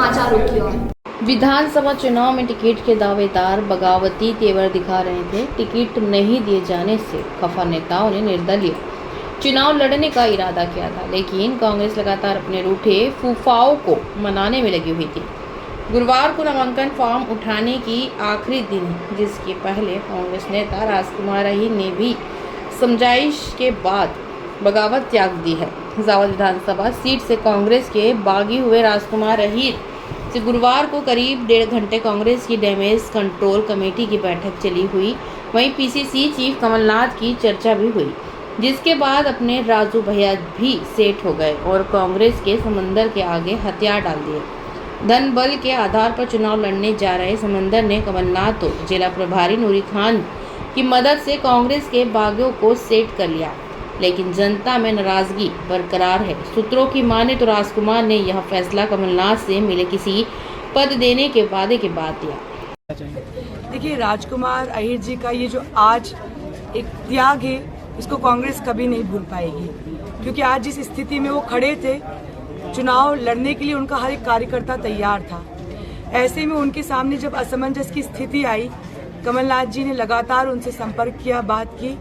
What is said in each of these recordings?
समाचारों की ओर। विधानसभा चुनाव में टिकट के दावेदार बगावती तेवर दिखा रहे थे। टिकट नहीं दिए जाने से खफा नेताओं ने निर्दलीय चुनाव लड़ने का इरादा किया था, लेकिन कांग्रेस लगातार अपने रूठे फूफाओं को मनाने में लगी हुई थी। गुरुवार को नामांकन फॉर्म उठाने की आखिरी दिन, जिसके पहले कांग्रेस नेता राजकुमार अहीर ने भी समझाइश के बाद बगावत त्याग दी है। जावद विधानसभा सीट से कांग्रेस के बागी हुए राजकुमार अहीर से गुरुवार को करीब 1.5 घंटे कांग्रेस की डैमेज कंट्रोल कमेटी की बैठक चली हुई। वहीं पीसीसी चीफ कमलनाथ की चर्चा भी हुई, जिसके बाद अपने राजू भैया भी सेट हो गए और कांग्रेस के समंदर के आगे हथियार डाल दिए। धन बल के आधार पर चुनाव लड़ने जा रहे समंदर ने कमलनाथ और जिला प्रभारी नूरी खान की मदद से कांग्रेस के बागियों को सेट कर लिया, लेकिन जनता में नाराजगी बरकरार है। सूत्रों की माने तो राजकुमार ने यह फैसला कमलनाथ से मिले किसी पद देने के वादे के बाद दिया। देखिए, राजकुमार अहीर जी का ये जो आज एक त्याग है, इसको कांग्रेस कभी नहीं भूल पाएगी, क्योंकि आज जिस स्थिति में वो खड़े थे, चुनाव लड़ने के लिए उनका हर एक कार्यकर्ता तैयार था। ऐसे में उनके सामने जब असमंजस की स्थिति आई, कमलनाथ जी ने लगातार उनसे संपर्क किया, बात की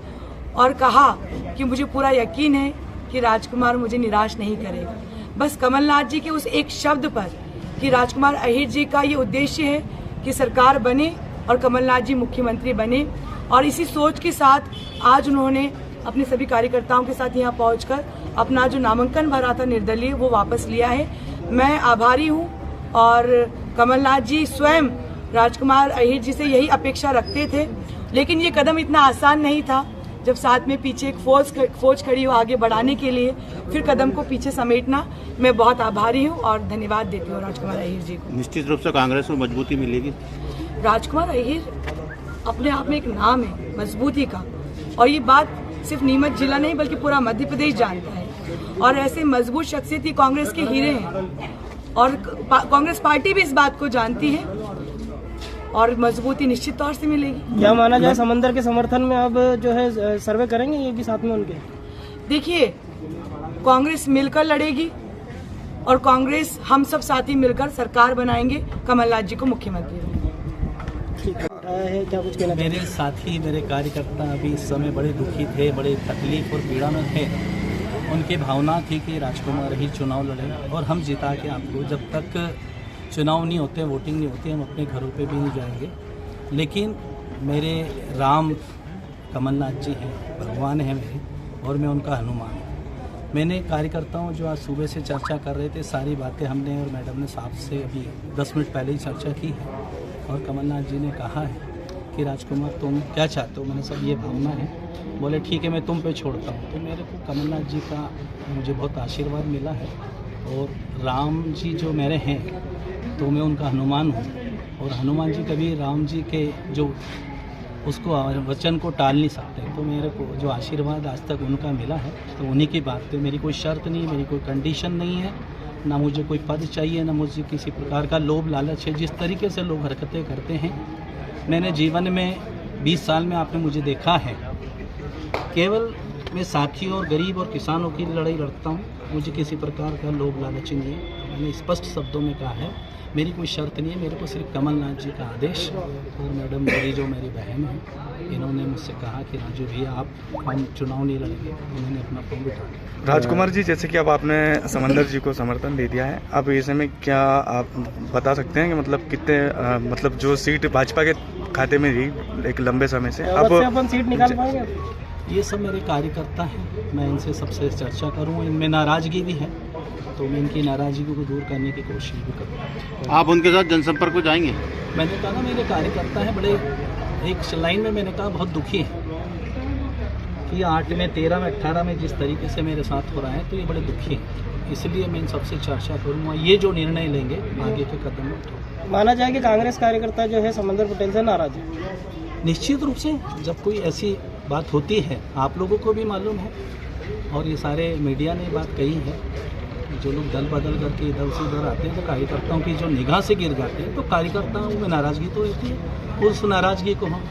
और कहा कि मुझे पूरा यकीन है कि राजकुमार मुझे निराश नहीं करेगा। बस कमलनाथ जी के उस एक शब्द पर कि राजकुमार अहीर जी का ये उद्देश्य है कि सरकार बने और कमलनाथ जी मुख्यमंत्री बने, और इसी सोच के साथ आज उन्होंने अपने सभी कार्यकर्ताओं के साथ यहाँ पहुंचकर अपना जो नामांकन भरा था निर्दलीय, वो वापस लिया है। मैं आभारी हूँ और कमलनाथ जी स्वयं राजकुमार अहीर जी से यही अपेक्षा रखते थे, लेकिन ये कदम इतना आसान नहीं था जब साथ में पीछे एक फौज खड़ी हो आगे बढ़ाने के लिए, फिर कदम को पीछे समेटना। मैं बहुत आभारी हूँ और धन्यवाद देती हूँ राजकुमार अहीर जी को। निश्चित रूप से कांग्रेस में मजबूती मिलेगी। राजकुमार अहीर अपने आप में एक नाम है मजबूती का, और ये बात सिर्फ नीमच जिला नहीं बल्कि पूरा मध्य प्रदेश जानता है। और ऐसे मजबूत शख्सियत ही कांग्रेस के हीरे हैं, और कांग्रेस पार्टी भी इस बात को जानती है, और मजबूती निश्चित तौर से मिलेगी। क्या माना जाए, समंदर के समर्थन में अब जो है सर्वे करेंगे ये भी साथ में उनके? देखिए, कांग्रेस मिलकर लड़ेगी और कांग्रेस हम सब साथी मिलकर सरकार बनाएंगे, कमलनाथ जी को मुख्यमंत्री बनाएंगे। है क्या कुछ कहना? मेरे साथी, मेरे कार्यकर्ता अभी इस समय बड़े दुखी थे, बड़े तकलीफ और पीड़ा में थे। उनकी भावना थी कि राजकुमार ही चुनाव लड़े और हम जिता के आपको, जब तक चुनाव नहीं होते, वोटिंग नहीं होती, हम अपने घरों पे भी नहीं जाएंगे। लेकिन मेरे राम कमलनाथ जी हैं, भगवान हैं मेरे, और मैं उनका हनुमान हूँ। मैंने कार्यकर्ताओं जो आज सुबह से चर्चा कर रहे थे, सारी बातें हमने और मैडम ने साहब से अभी 10 मिनट पहले ही चर्चा की है, और कमलनाथ जी ने कहा है कि राजकुमार तुम क्या चाहते हो। मैंने सब ये भावना है, बोले ठीक है मैं तुम पे छोड़ता हूँ। तो मेरे को कमलनाथ जी का मुझे बहुत आशीर्वाद मिला है, और राम जी जो मेरे हैं तो मैं उनका हनुमान हूँ, और हनुमान जी कभी राम जी के जो उसको वचन को टाल नहीं सकते। तो मेरे को जो आशीर्वाद आज तक उनका मिला है, तो उन्हीं की बात पे मेरी कोई शर्त नहीं, मेरी कोई कंडीशन नहीं है, ना मुझे कोई पद चाहिए, ना मुझे किसी प्रकार का लोभ लालच है। जिस तरीके से लोग हरकतें करते हैं, मैंने जीवन में 20 साल में आपने मुझे देखा है, केवल मैं साथियों और गरीब और किसानों की लड़ाई लड़ता हूँ। मुझे किसी प्रकार का लोभ लालच नहीं है। मैंने स्पष्ट शब्दों में कहा है, मेरी कोई शर्त नहीं है, मेरे को सिर्फ कमलनाथ जी का आदेश, और मैडम मेरी जो मेरी बहन है, इन्होंने मुझसे कहा कि राजू भैया आप हम चुनाव नहीं लड़ेंगे। उन्होंने अपना फॉर्म उठा दिया। राजकुमार जी, जैसे कि अब आपने समंदर जी को समर्थन दे दिया है, अब ऐसे में क्या आप बता सकते हैं कि मतलब कितने मतलब जो सीट भाजपा के खाते में रही एक लंबे समय से, अब अपन सीट निकाल पाएंगे? ये सब मेरे कार्यकर्ता हैं, मैं इनसे सबसे चर्चा करूँ। इनमें नाराज़गी भी है, तो मैं इनकी नाराज़गी को दूर करने की कोशिश भी करूँगा। आप उनके साथ जनसंपर्क में जाएंगे? मैंने कहा ना, मेरे कार्यकर्ता हैं बड़े, एक लाइन में मैंने कहा बहुत दुखी है कि 8 में 13 में 18 में जिस तरीके से मेरे साथ हो रहा है, तो ये बड़े दुखी हैं। इसलिए मैं इन सबसे चर्चा करूँगा, ये जो निर्णय लेंगे आगे के कदम उठाऊँ। माना जाए कि कांग्रेस कार्यकर्ता जो है समंदर पटेल से नाराज है? निश्चित रूप से जब कोई ऐसी बात होती है, आप लोगों को भी मालूम है और ये सारे मीडिया ने बात कही है, जो लोग दल बदल करके इधर से उधर आते हैं तो कार्यकर्ताओं की जो निगाह से गिर जाते हैं, तो कार्यकर्ताओं में नाराज़गी तो होती है। उस नाराज़गी को हम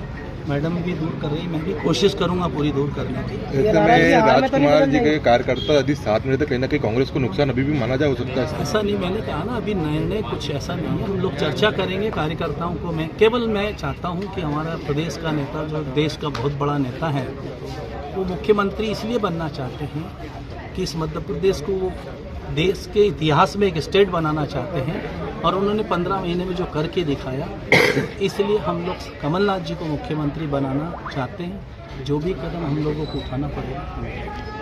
मैडम भी दूर कर रही, मैं भी कोशिश करूंगा पूरी दूर करने की। ऐसे में राजकुमार जी के कार्यकर्ता यदि साथ में रहते कहीं ना कहीं कांग्रेस को नुकसान अभी भी माना जा हो सकता है। ऐसा नहीं, मैंने कहा ना अभी निर्णय कुछ ऐसा नहीं है, हम लोग चर्चा करेंगे कार्यकर्ताओं को। मैं चाहता हूँ कि हमारा प्रदेश का नेता जो देश का बहुत बड़ा नेता है वो मुख्यमंत्री इसलिए बनना चाहते हैं कि इस मध्य प्रदेश को वो देश के इतिहास में एक स्टेट बनाना चाहते हैं और उन्होंने 15 महीने में जो करके दिखाया, इसलिए हम लोग कमलनाथ जी को मुख्यमंत्री बनाना चाहते हैं। जो भी कदम हम लोगों को उठाना पड़ेगा।